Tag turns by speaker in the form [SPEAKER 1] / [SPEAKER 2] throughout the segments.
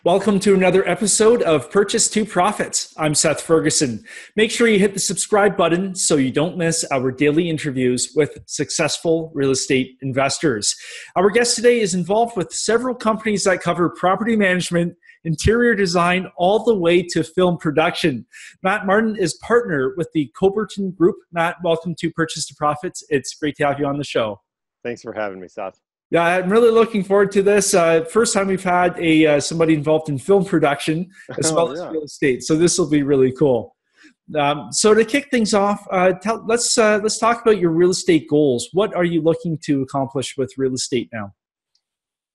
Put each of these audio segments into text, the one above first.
[SPEAKER 1] Welcome to another episode of Purchase to Profits. I'm Seth Ferguson. Make sure you hit the subscribe button so you don't miss our daily interviews with successful real estate investors. Our guest today is involved with several companies that cover property management, interior design, all the way to film production. Matt Martyn is partner with the Coberton Group. Matt, welcome to Purchase to Profits. It's great to have you on the show.
[SPEAKER 2] Thanks for having me, Seth.
[SPEAKER 1] Yeah, I'm really looking forward to this. First time we've had somebody involved in film production as well as real estate, so this will be really cool. So to kick things off, let's talk about your real estate goals. What are you looking to accomplish with real estate now?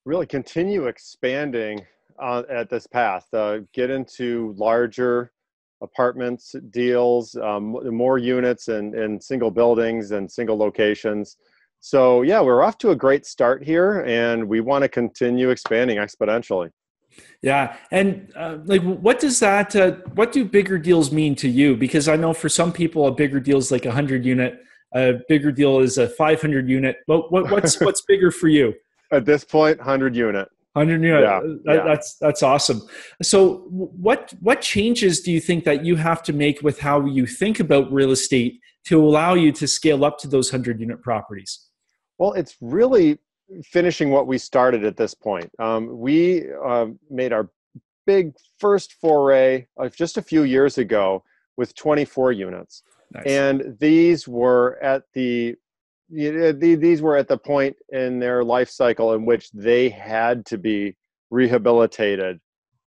[SPEAKER 2] Really continue expanding at this path. Get into larger apartments, deals, more units and single buildings and single locations. So yeah, we're off to a great start here, and we want to continue expanding exponentially.
[SPEAKER 1] Yeah, and what does that? What do bigger deals mean to you? Because I know for some people, a bigger deal is like 100 unit. A bigger deal is a 500 unit. What's bigger for you?
[SPEAKER 2] At this point, 100 unit.
[SPEAKER 1] 100 unit. That's awesome. So what changes do you think that you have to make with how you think about real estate to allow you to scale up to those 100 unit properties?
[SPEAKER 2] Well, it's really finishing what we started at this point. We made our big first foray just a few years ago with 24 units. Nice. And these were at the point in their life cycle in which they had to be rehabilitated,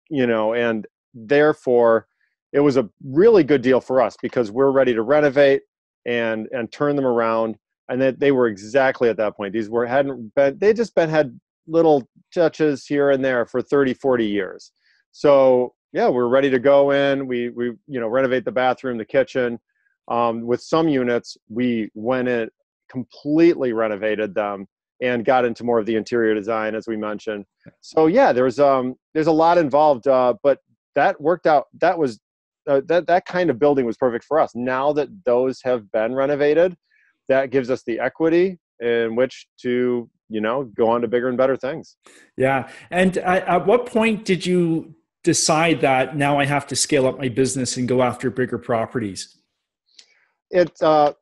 [SPEAKER 2] and therefore it was a really good deal for us because we're ready to renovate and turn them around. And that they were exactly at that point. Had little touches here and there for 30, 40 years. So yeah, we're ready to go in. We renovate the bathroom, the kitchen. With some units, we went in, completely renovated them and got into more of the interior design, as we mentioned. So yeah, there's a lot involved, but that worked out. That was that kind of building was perfect for us. Now that those have been renovated, that gives us the equity in which to, go on to bigger and better things. Yeah.
[SPEAKER 1] And at what point did you decide that now I have to scale up my business and go after bigger properties?
[SPEAKER 2] To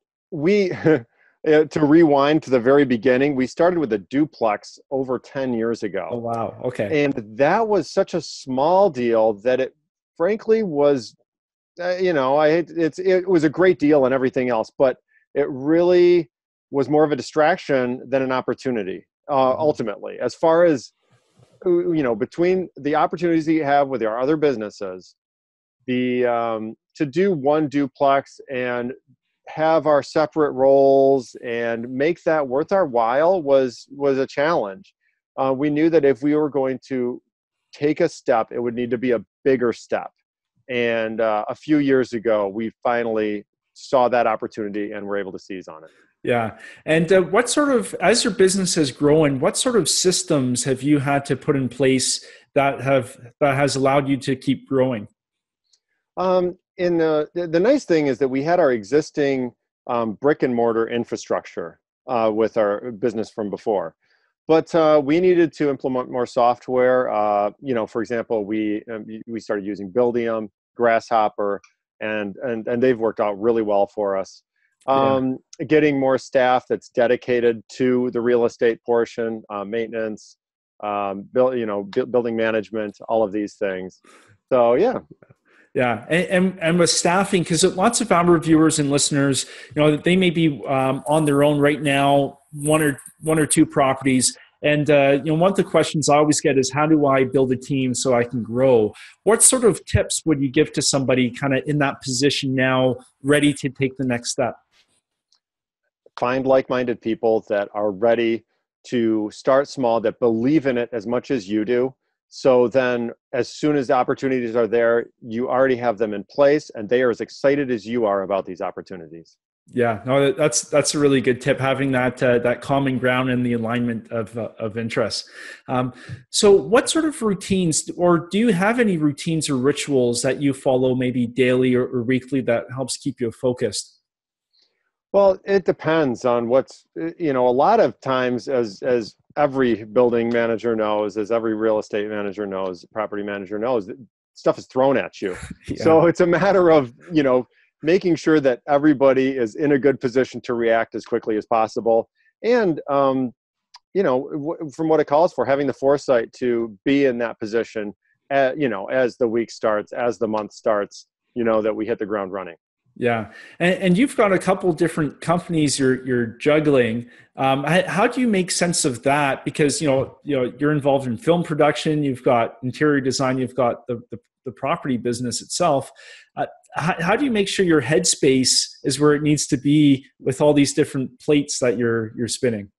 [SPEAKER 2] rewind to the very beginning, we started with a duplex over 10 years ago.
[SPEAKER 1] Oh, wow. Okay.
[SPEAKER 2] And that was such a small deal that it frankly was, it was a great deal and everything else, but it really was more of a distraction than an opportunity, ultimately. As far as, between the opportunities that you have with your other businesses, to do one duplex and have our separate roles and make that worth our while was a challenge. We knew that if we were going to take a step, it would need to be a bigger step. And a few years ago, we finally saw that opportunity and were able to seize on it.
[SPEAKER 1] Yeah. And as your business has grown, what sort of systems have you had to put in place that has allowed you to keep growing?
[SPEAKER 2] The nice thing is that we had our existing brick and mortar infrastructure with our business from before, but we needed to implement more software. For example, we started using Buildium, Grasshopper, and they've worked out really well for us. Getting more staff that's dedicated to the real estate portion, maintenance, building management, all of these things. So yeah.
[SPEAKER 1] Yeah, and with staffing, because lots of our viewers and listeners, they may be on their own right now, one or two properties. And one of the questions I always get is, how do I build a team so I can grow? What sort of tips would you give to somebody kind of in that position now, ready to take the next step?
[SPEAKER 2] Find like-minded people that are ready to start small, that believe in it as much as you do. So then as soon as the opportunities are there, you already have them in place and they are as excited as you are about these opportunities.
[SPEAKER 1] Yeah, no, that's a really good tip, having that common ground and the alignment of interests. So what sort of routines, or do you have any routines or rituals that you follow maybe daily or weekly that helps keep you focused?
[SPEAKER 2] Well, it depends on what's, a lot of times as every building manager knows, as every real estate manager knows, property manager knows, that stuff is thrown at you.
[SPEAKER 1] Yeah.
[SPEAKER 2] So it's a matter of, making sure that everybody is in a good position to react as quickly as possible. And, from what it calls for, having the foresight to be in that position, as the week starts, as the month starts, that we hit the ground running.
[SPEAKER 1] Yeah, and you've got a couple different companies you're juggling. How do you make sense of that? Because you're involved in film production, you've got interior design, you've got the property business itself. How do you make sure your headspace is where it needs to be with all these different plates that you're spinning?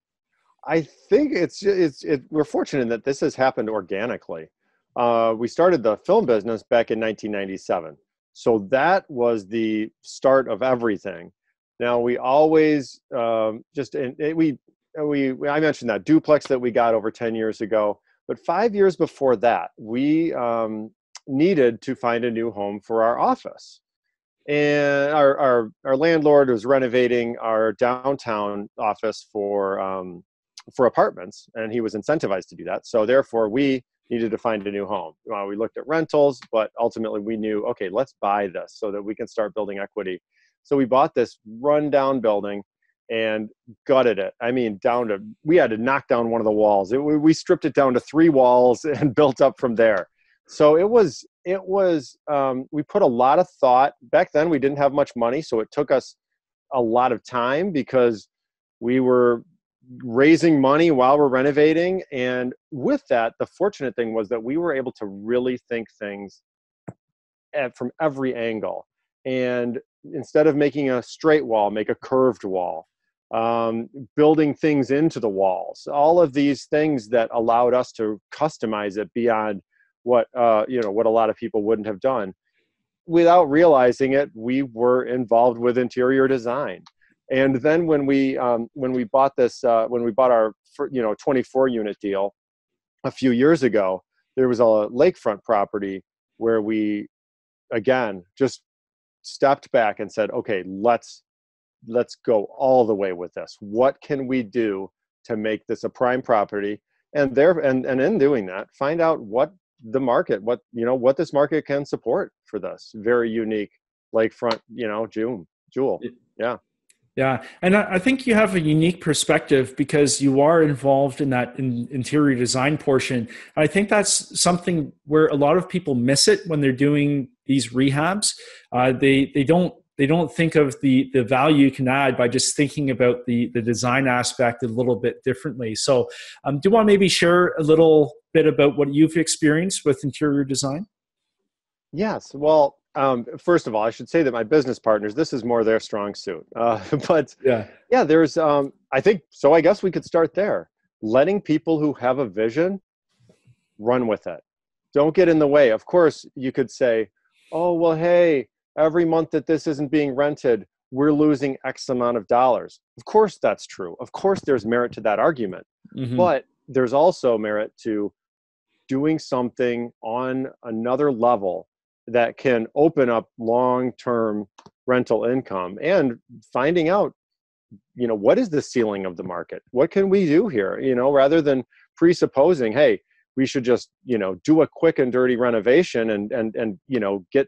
[SPEAKER 2] I think we're fortunate that this has happened organically. We started the film business back in 1997. So that was the start of everything. Now we always I mentioned that duplex that we got over 10 years ago, but 5 years before that, we needed to find a new home for our office. And our landlord was renovating our downtown office for apartments, and he was incentivized to do that. So therefore, we needed to find a new home. We looked at rentals, but ultimately we knew, okay, let's buy this so that we can start building equity. So we bought this rundown building and gutted it. I mean, we had to knock down one of the walls. We stripped it down to 3 walls and built up from there. So it was, we put a lot of thought. Back then we didn't have much money, so it took us a lot of time because we were raising money while we're renovating. And with that, the fortunate thing was that we were able to really think things from every angle. And instead of making a straight wall, make a curved wall, building things into the walls, all of these things that allowed us to customize it beyond what a lot of people wouldn't have done. Without realizing it, we were involved with interior design. And then when we bought our 24 unit deal a few years ago, there was a lakefront property where we again just stepped back and said, okay, let's go all the way with this. What can we do to make this a prime property? And in doing that, find out what this market can support for this very unique lakefront, jewel. Yeah.
[SPEAKER 1] Yeah, and I think you have a unique perspective because you are involved in that interior design portion. I think that's something where a lot of people miss it when they're doing these rehabs. They don't think of the value you can add by just thinking about the design aspect a little bit differently. So do you want to maybe share a little bit about what you've experienced with interior design?
[SPEAKER 2] Yes. Well, first of all, I should say that my business partners, this is more their strong suit. But there's, I think, so I guess we could start there. Letting people who have a vision run with it. Don't get in the way. Of course, you could say, oh, well, hey, every month that this isn't being rented, we're losing X amount of dollars. Of course, that's true. Of course, there's merit to that argument. Mm-hmm. But there's also merit to doing something on another level that can open up long-term rental income and finding out, what is the ceiling of the market? What can we do here? Rather than presupposing, hey, we should just, do a quick and dirty renovation and get,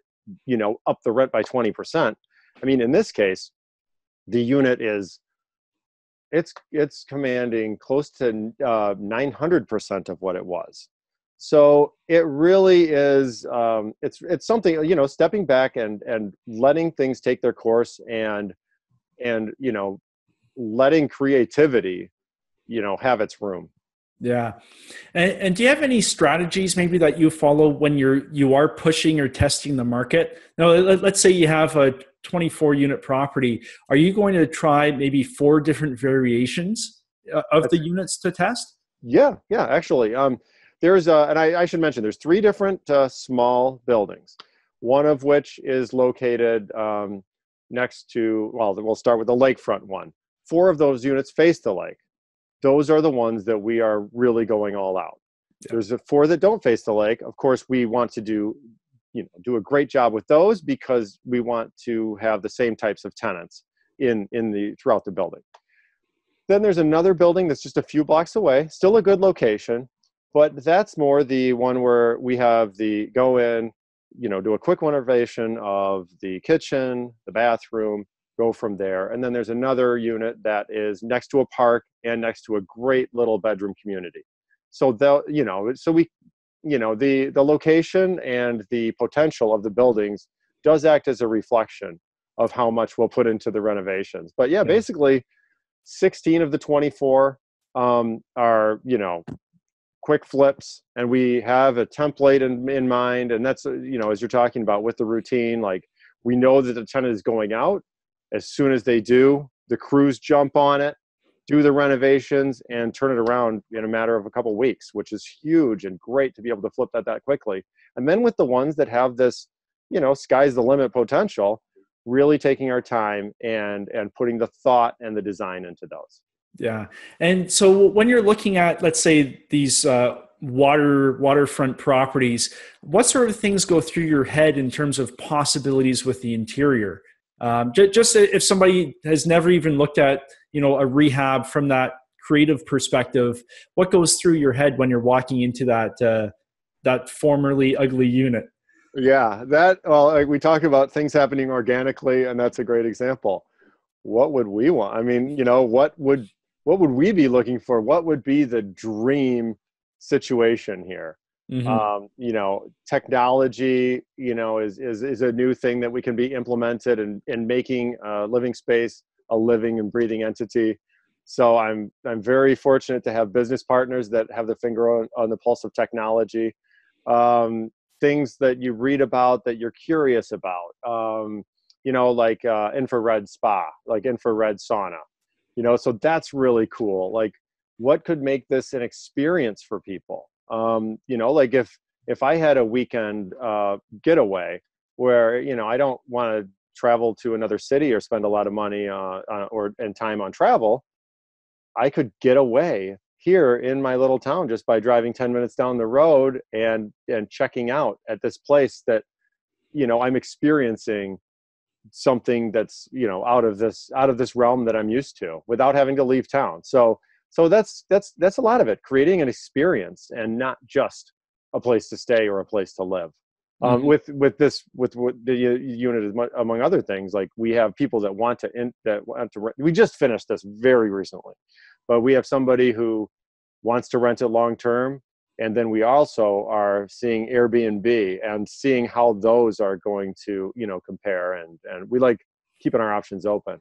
[SPEAKER 2] up the rent by 20%. I mean, in this case, the unit it's commanding close to 900% of what it was. So it really is, it's something, stepping back and letting things take their course and letting creativity, have its room.
[SPEAKER 1] Yeah. And do you have any strategies maybe that you follow when you are pushing or testing the market? Now, let's say you have a 24 unit property. Are you going to try maybe 4 different variations of the units to test?
[SPEAKER 2] Yeah, actually. There's and I should mention, there's 3 different small buildings, one of which is located next to, we'll start with the lakefront one. 4 of those units face the lake. Those are the ones that we are really going all out. Yeah. There's 4 that don't face the lake. Of course, we want to do a great job with those because we want to have the same types of tenants throughout the building. Then there's another building that's just a few blocks away, still a good location, but that's more the one where we have the go in, do a quick renovation of the kitchen, the bathroom, go from there. And then there's another unit that is next to a park and next to a great little bedroom community. So the location and the potential of the buildings does act as a reflection of how much we'll put into the renovations. But yeah, basically 16 of the 24 are, quick flips, and we have a template in mind. And that's, as you're talking about with the routine, like we know that the tenant is going out. As soon as they do, the crews jump on it, do the renovations, and turn it around in a matter of a couple of weeks, which is huge and great to be able to flip that quickly. And then with the ones that have this, sky's the limit potential, really taking our time and putting the thought and the design into those.
[SPEAKER 1] Yeah. And so when you're looking at, let's say, these waterfront properties, what sort of things go through your head in terms of possibilities with the interior? Just if somebody has never even looked at, a rehab from that creative perspective, what goes through your head when you're walking into that formerly ugly unit?
[SPEAKER 2] Yeah, we talk about things happening organically, and that's a great example. What would we want? I mean, what would we be looking for? What would be the dream situation here? Mm-hmm. Technology, is a new thing that we can be implemented in making living space a living and breathing entity. So I'm very fortunate to have business partners that have their finger on the pulse of technology. Things that you read about that you're curious about, like infrared spa, like infrared sauna, so that's really cool. Like, what could make this an experience for people? Like if I had a weekend getaway where, I don't want to travel to another city or spend a lot of money and time on travel, I could get away here in my little town just by driving 10 minutes down the road and checking out at this place that, I'm experiencing something that's, out of this realm that I'm used to without having to leave town. So that's a lot of it, creating an experience and not just a place to stay or a place to live. Mm-hmm. With the unit, among other things, like we have people that want to we just finished this very recently, but we have somebody who wants to rent it long term. And then we also are seeing Airbnb and seeing how those are going to, compare. And we like keeping our options open.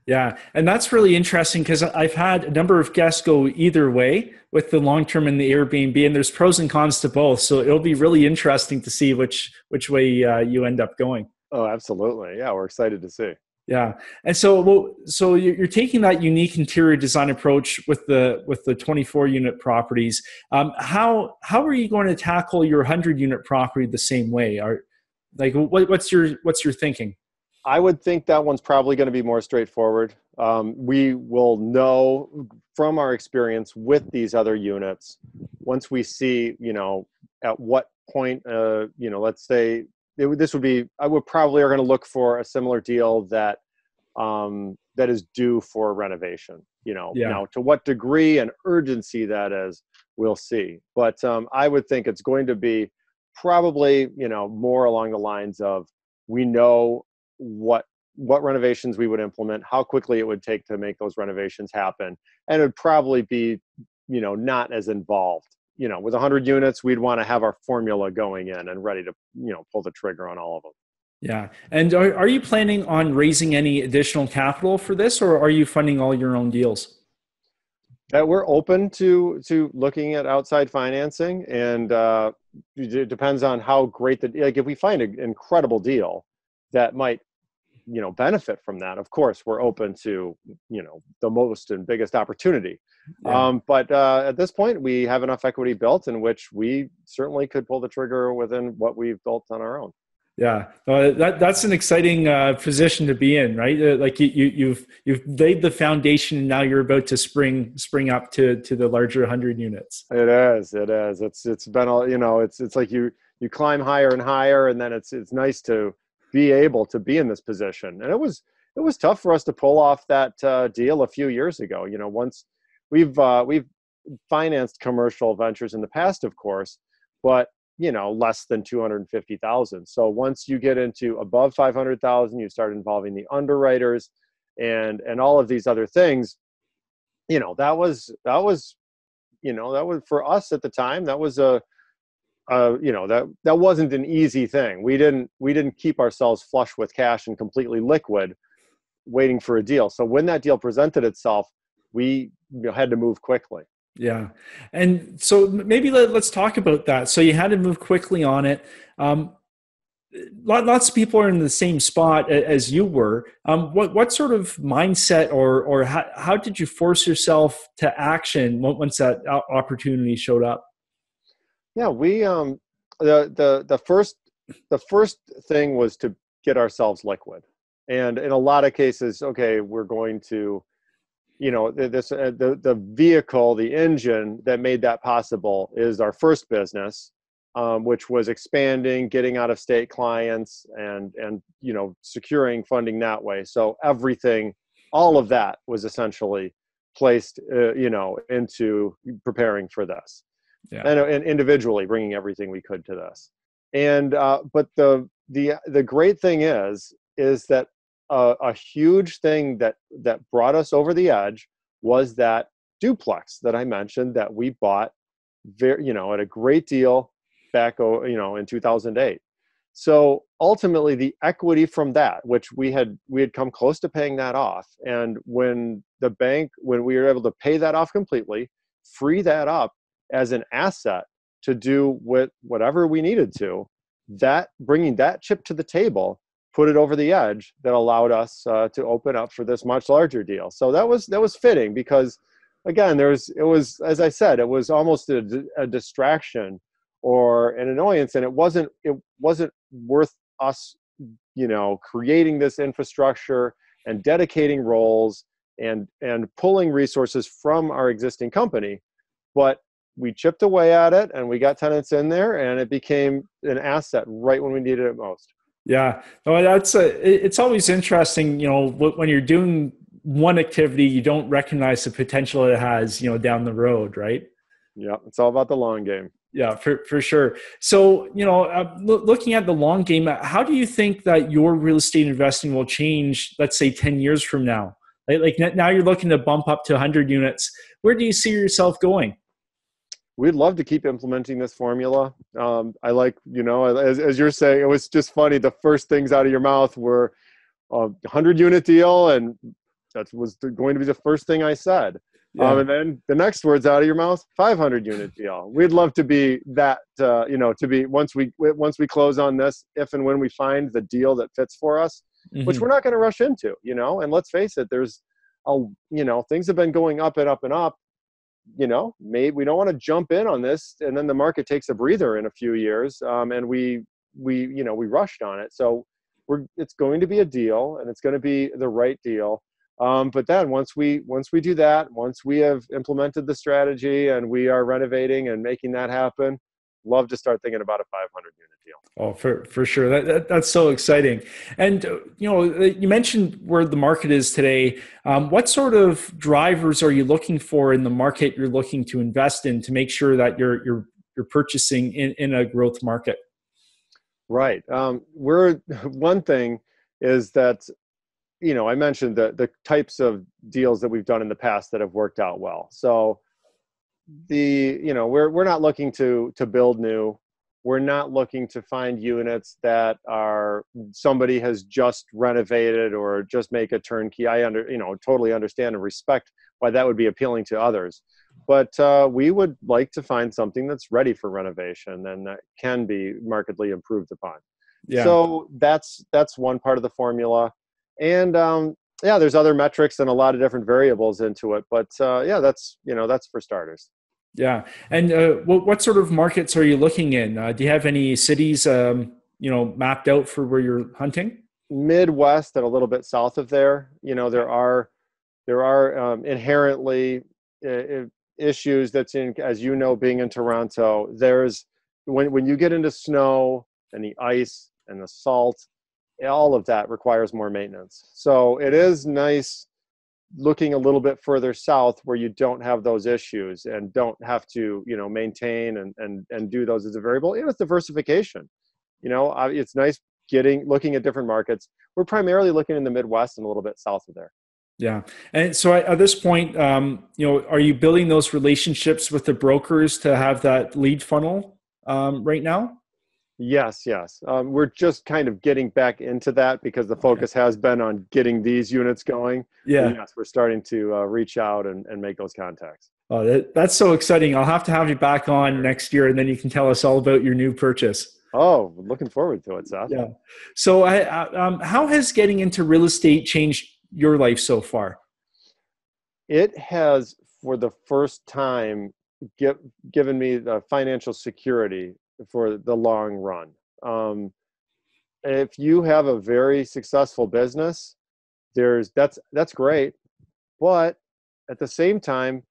[SPEAKER 1] Yeah. And that's really interesting because I've had a number of guests go either way with the long-term and the Airbnb, and there's pros and cons to both. So it'll be really interesting to see which way you end up going.
[SPEAKER 2] Oh, absolutely. Yeah. We're excited to see.
[SPEAKER 1] Yeah. And so you're taking that unique interior design approach with the 24 unit properties. How are you going to tackle your 100 unit property the same way? What's your thinking?
[SPEAKER 2] I would think that one's probably going to be more straightforward. We will know from our experience with these other units, once we see, at what point, let's say this would be, I would probably are going to look for a similar deal that is due for renovation, Now to what degree and urgency that is, we'll see. But I would think it's going to be probably, more along the lines of, we know what renovations we would implement, how quickly it would take to make those renovations happen. And it would probably be, not as involved. With 100 units, we'd want to have our formula going in and ready to, pull the trigger on all of them.
[SPEAKER 1] Yeah. And are you planning on raising any additional capital for this, or are you funding all your own deals?
[SPEAKER 2] We're open to looking at outside financing, and it depends on how great if we find an incredible deal that might, benefit from that. Of course, we're open to, the most and biggest opportunity. Yeah. But at this point, we have enough equity built in which we certainly could pull the trigger within what we've built on our own.
[SPEAKER 1] Yeah, that's an exciting position to be in, right? Like you've laid the foundation, and now you're about to spring up to the larger 100 units.
[SPEAKER 2] It is. It's been all, it's like you climb higher and higher, and then it's nice to be able to be in this position. And it was it was tough for us to pull off that deal a few years ago. You know, once we've financed commercial ventures in the past, of course, but you know, less than 250,000. So once you get into above 500,000, you start involving the underwriters and all of these other things. You know, that was for us at the time. That was that wasn't an easy thing. We didn't keep ourselves flush with cash and completely liquid, waiting for a deal. So when that deal presented itself, we had to move quickly.
[SPEAKER 1] Yeah. And so maybe let's talk about that. So you had to move quickly on it. Lots of people are in the same spot as you were. What sort of mindset or how did you force yourself to action once that opportunity showed up?
[SPEAKER 2] Yeah, we the first thing was to get ourselves liquid. And in a lot of cases, okay, we're going to, you know, the vehicle, the engine that made that possible is our first business, which was expanding, getting out of state clients, and you know, securing funding that way. So everything, all of that was essentially placed, you know, into preparing for this, and individually bringing everything we could to this. And but the great thing is that a huge thing that brought us over the edge was that duplex that I mentioned that we bought at a great deal back, in 2008. So ultimately the equity from that, which we had come close to paying that off. And when we were able to pay that off completely, free that up as an asset to do with whatever we needed to, that bringing that chip to the table put it over the edge that allowed us to open up for this much larger deal. So that was fitting because, again, it was, as I said, it was almost a distraction or an annoyance, and it wasn't worth us, you know, creating this infrastructure and dedicating roles and pulling resources from our existing company. But we chipped away at it and we got tenants in there, and it became an asset right when we needed it most.
[SPEAKER 1] Yeah, no, it's always interesting, you know, when you're doing one activity, you don't recognize the potential it has, you know, down the road, right?
[SPEAKER 2] Yeah, it's all about the long game.
[SPEAKER 1] Yeah, for sure. So, you know, looking at the long game, how do you think that your real estate investing will change, let's say 10 years from now? Like now you're looking to bump up to 100 units. Where do you see yourself going?
[SPEAKER 2] We'd love to keep implementing this formula. I like, you know, as you're saying, it was just funny. The first things out of your mouth were a 100-unit deal, and that was going to be the first thing I said. Yeah. And then the next words out of your mouth, 500-unit deal. We'd love to be that, to be once we close on this, if and when we find the deal that fits for us, which we're not going to rush into, you know. And let's face it, things have been going up and up and up. You know, maybe we don't want to jump in on this and then the market takes a breather in a few years, and we rushed on it. So it's going to be a deal, and it's going to be the right deal. But then once we do that, once we have implemented the strategy and we are renovating and making that happen, love to start thinking about a 500-unit deal.
[SPEAKER 1] Oh, for sure. That's so exciting. And, you know, you mentioned where the market is today. What sort of drivers are you looking for in the market you're looking to invest in to make sure that you're purchasing in a growth market?
[SPEAKER 2] Right. One thing is that, you know, I mentioned the types of deals that we've done in the past that have worked out well. So we're not looking to build new. We're not looking to find units that somebody has just renovated or just make a turnkey. I totally understand and respect why that would be appealing to others. But we would like to find something that's ready for renovation and that can be markedly improved upon. Yeah. So that's one part of the formula. And there's other metrics and a lot of different variables into it. But that's for starters.
[SPEAKER 1] Yeah. And what sort of markets are you looking in? Do you have any cities, mapped out for where you're hunting?
[SPEAKER 2] Midwest and a little bit south of there. You know, there are inherently issues that's in, as you know, being in Toronto, there's when you get into snow and the ice and the salt, all of that requires more maintenance. So it is nice looking a little bit further south where you don't have those issues and don't have to, maintain and do those as a variable. And it's diversification. It's nice looking at different markets. We're primarily looking in the Midwest and a little bit south of there.
[SPEAKER 1] Yeah. And so at this point, are you building those relationships with the brokers to have that lead funnel right now?
[SPEAKER 2] Yes. We're just kind of getting back into that because the focus has been on getting these units going.
[SPEAKER 1] Yeah.
[SPEAKER 2] But yes, we're starting to reach out and make those contacts.
[SPEAKER 1] Oh, that's so exciting. I'll have to have you back on next year, and then you can tell us all about your new purchase.
[SPEAKER 2] Oh, looking forward to it, Seth.
[SPEAKER 1] Yeah. So how has getting into real estate changed your life so far?
[SPEAKER 2] It has, for the first time, given me the financial security for the long run. If you have a very successful business, that's great, but at the same time,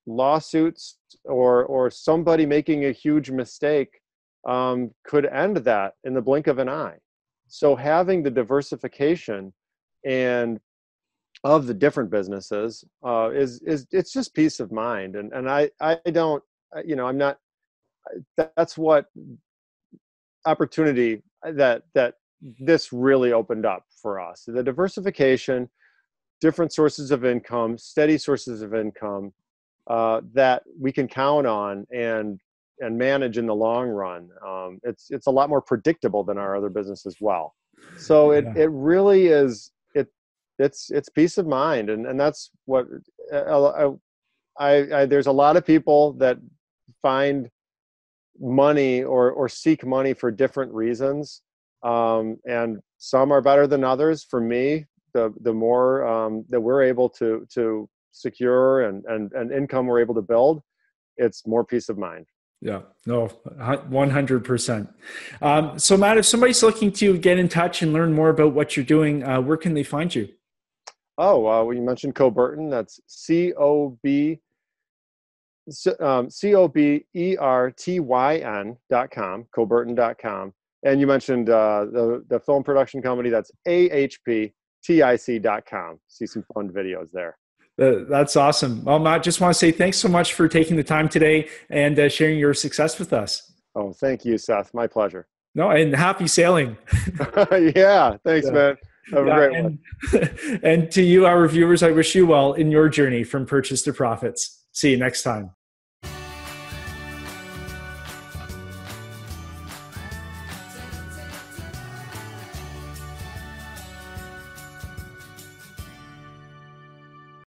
[SPEAKER 2] lawsuits or somebody making a huge mistake could end that in the blink of an eye. So having the diversification and of the different businesses it's just peace of mind, and I don't, I'm not. That's what opportunity that this really opened up for us. The diversification, different sources of income, steady sources of income that we can count on and manage in the long run. It's a lot more predictable than our other business as well. So it really is. It's peace of mind, and that's what there's a lot of people that find money or seek money for different reasons, and some are better than others. For me, the more that we're able to secure and income we're able to build, it's more peace of mind.
[SPEAKER 1] Yeah, no, 100%. So Matt, if somebody's looking to get in touch and learn more about what you're doing, where can they find you?
[SPEAKER 2] Oh, well, you mentioned Coberton. That's COBERTYN.com, Coberton.com. And you mentioned the film production company. That's AHPTIC.com. See some fun videos there.
[SPEAKER 1] That's awesome. Well, Matt, just want to say thanks so much for taking the time today and sharing your success with us.
[SPEAKER 2] Oh, thank you, Seth. My pleasure.
[SPEAKER 1] No, and happy sailing.
[SPEAKER 2] Yeah, thanks, man. Have a great one.
[SPEAKER 1] And to you, our viewers, I wish you well in your journey from purchase to profits. See you next time.